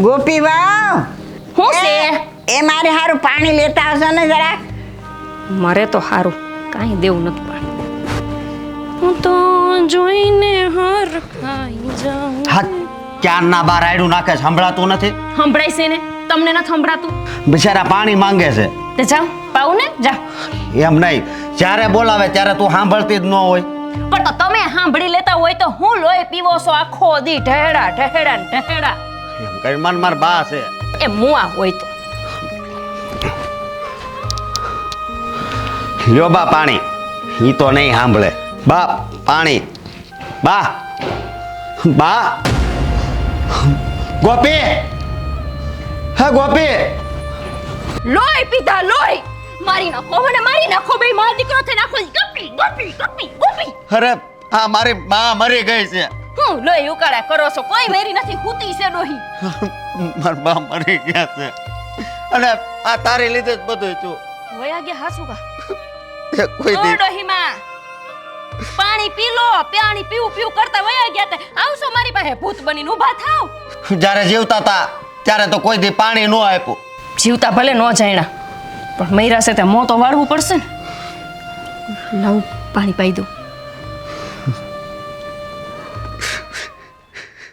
ગોપી વાવ હું છે એ મારે હારું પાણી લેતા આવશો ને જરા. મારે તો હારું કાંઈ દેવું નથી પાણી. હું તો જોઈને હર ખાઈ જાઉં. હા ક્યારના બાર આયડું નાખે સંભળાતું નથી. સંભળાય છે ને તમને નથી સંભળાતું? બિચારા પાણી માંગે છે. તે જાઓ પાઉં ને જા. એમ નહીં, જ્યારે બોલાવે ત્યારે તું સાંભળતી જ ન હોય. પણ તો તમે સાંભળી લેતા હોય તો હું લોહી પીવો છો આખો દી ઢહેડા ઢહેડા ને ઢહેડા. એમ કરી મન માર બા છે. એ મુઆ હોય તો લ્યો બા પાણી. ઈ તો નહીં સાંભળે. બા પાણી. બા બા ગોપી. હા ગોપી. લોહી પીધા લોહી. મારી નાખો મને મારી નાખો બે માર દીકરો થઈ નાખો. ગપી ગપી ગપી ગપી. અરે હા મારી બા મરી ગઈ છે. હું લોહી ઉકાળા કરો છો? કોઈ મેરી નથી, ખૂતી છે ડોહી. માર બા મરી ગયા છે અને આ તારી લીધે જ બધું છું. વયા ગયા હાસુ કા કોઈ દી ડોહી માં પાણી પી લો. પાણી પીવું પીવું કરતા વયા ગયા તે આવશો મારી પાસે ભૂત બનીને ઊભા થાવ. જ્યારે જીવતા હતા ત્યારે તો કોઈ દી પાણી ન આપ્યું. જીવતા ભલે ન જાણ્યા પણ મૈરા છે તે મોં તો વાળવું પડશે ને. લાવ પાણી પાઈ દઉં.